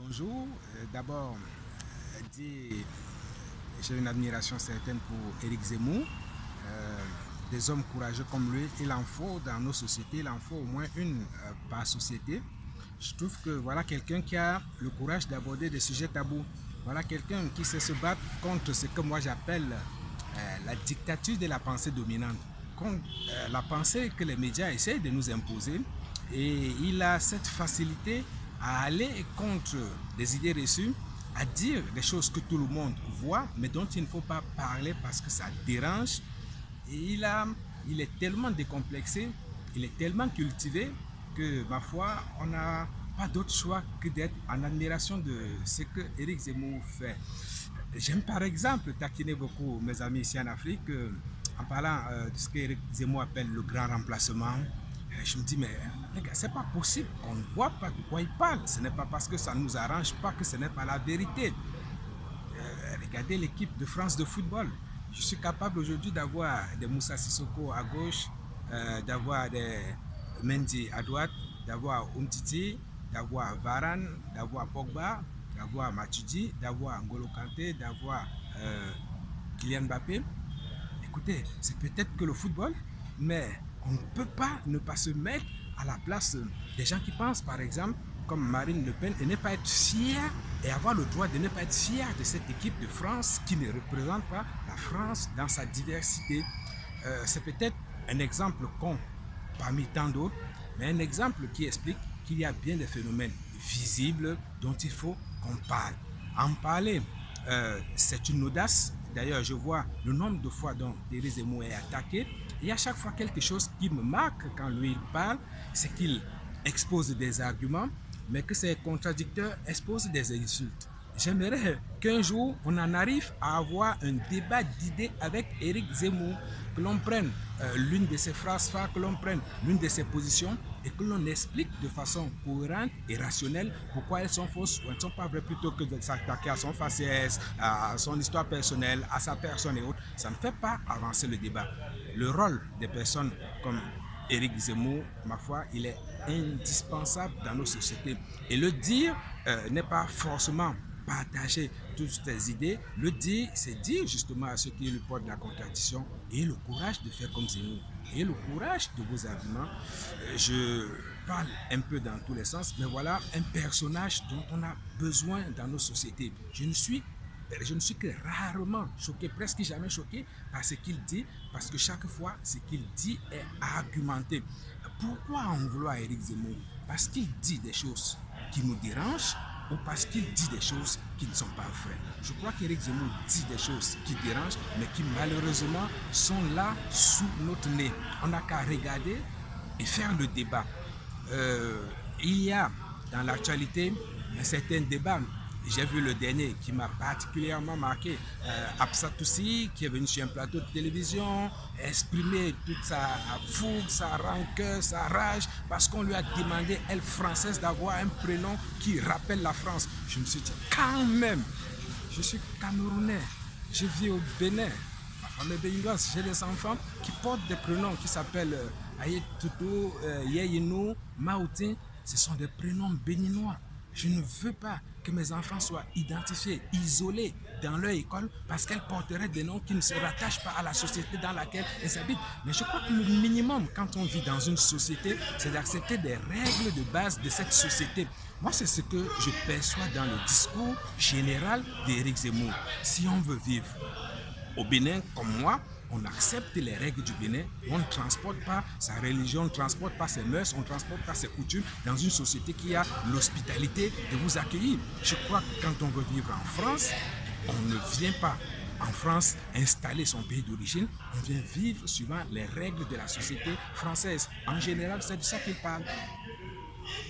Bonjour. D'abord, dire j'ai une admiration certaine pour Éric Zemmour. Des hommes courageux comme lui, il en faut dans nos sociétés, il en faut au moins une par société. Je trouve que voilà quelqu'un qui a le courage d'aborder des sujets tabous. Voilà quelqu'un qui sait se battre contre ce que moi j'appelle la dictature de la pensée dominante, contre la pensée que les médias essayent de nous imposer. Et il a cette facilité à aller contre des idées reçues, à dire des choses que tout le monde voit, mais dont il ne faut pas parler parce que ça dérange. Et il est tellement décomplexé, il est tellement cultivé que, ma foi, on n'a pas d'autre choix que d'être en admiration de ce que Éric Zemmour fait. J'aime par exemple taquiner beaucoup mes amis ici en Afrique en parlant de ce qu'Éric Zemmour appelle le grand remplacement. Je me dis, mais les gars, c'est pas possible qu'on ne voit pas de quoi il parle. Ce n'est pas parce que ça ne nous arrange pas que ce n'est pas la vérité. Regardez l'équipe de France de football. Je suis capable aujourd'hui d'avoir des Moussa Sissoko à gauche, d'avoir des Mendy à droite, d'avoir Umtiti, d'avoir Varane, d'avoir Pogba, d'avoir Matuidi, d'avoir N'Golo Kanté, d'avoir Kylian Mbappé. Écoutez, c'est peut-être que le football, mais on ne peut pas ne pas se mettre à la place des gens qui pensent, par exemple, comme Marine Le Pen, et ne pas être fier et avoir le droit de ne pas être fier de cette équipe de France qui ne représente pas la France dans sa diversité. C'est peut-être un exemple con parmi tant d'autres, mais un exemple qui explique qu'il y a bien des phénomènes visibles dont il faut qu'on parle. En parler, c'est une audace. D'ailleurs, je vois le nombre de fois dont Éric Zemmour est attaqué. Il y a chaque fois quelque chose qui me marque quand lui il parle, c'est qu'il expose des arguments, mais que ses contradicteurs exposent des insultes. J'aimerais qu'un jour, on en arrive à avoir un débat d'idées avec Éric Zemmour, que l'on prenne l'une de ses phrases phares, que l'on prenne l'une de ses positions et que l'on explique de façon cohérente et rationnelle pourquoi elles sont fausses ou elles ne sont pas vraies, plutôt que de s'attaquer à son faciès, à son histoire personnelle, à sa personne et autres. Ça ne fait pas avancer le débat. Le rôle des personnes comme Éric Zemmour, ma foi, il est indispensable dans nos sociétés. Et le dire n'est pas forcément partager toutes tes idées. Le dire, c'est dire justement à ceux qui lui portent la contradiction et le courage de faire comme Zemmour. Et le courage de vos arguments. Je parle un peu dans tous les sens, mais voilà un personnage dont on a besoin dans nos sociétés. Je ne suis que rarement choqué, presque jamais choqué par ce qu'il dit, parce que chaque fois, ce qu'il dit est argumenté. Pourquoi en vouloir à Éric Zemmour? Parce qu'il dit des choses qui nous dérangent ou parce qu'il dit des choses qui ne sont pas vraies. Je crois qu'Éric Zemmour dit des choses qui dérangent, mais qui malheureusement sont là sous notre nez. On n'a qu'à regarder et faire le débat. Il y a dans l'actualité un certain débat. J'ai vu le dernier qui m'a particulièrement marqué, Absa Toussi, qui est venu sur un plateau de télévision, exprimer toute sa fougue, sa rancœur, sa rage, parce qu'on lui a demandé, elle française, d'avoir un prénom qui rappelle la France. Je me suis dit, quand même, je suis Camerounais, je vis au Bénin, ma femme est béninoise, j'ai des enfants qui portent des prénoms qui s'appellent Aye Toutou, Yeyinou, Maoutin, ce sont des prénoms béninois. Je ne veux pas que mes enfants soient identifiés, isolés dans leur école parce qu'elles porteraient des noms qui ne se rattachent pas à la société dans laquelle elles habitent. Mais je crois que le minimum quand on vit dans une société, c'est d'accepter des règles de base de cette société. Moi, c'est ce que je perçois dans le discours général d'Éric Zemmour. Si on veut vivre au Bénin comme moi, on accepte les règles du Bénin, on ne transporte pas sa religion, on ne transporte pas ses mœurs, on ne transporte pas ses coutumes dans une société qui a l'hospitalité de vous accueillir. Je crois que quand on veut vivre en France, on ne vient pas en France installer son pays d'origine, on vient vivre suivant les règles de la société française. En général, c'est de ça qu'il parle.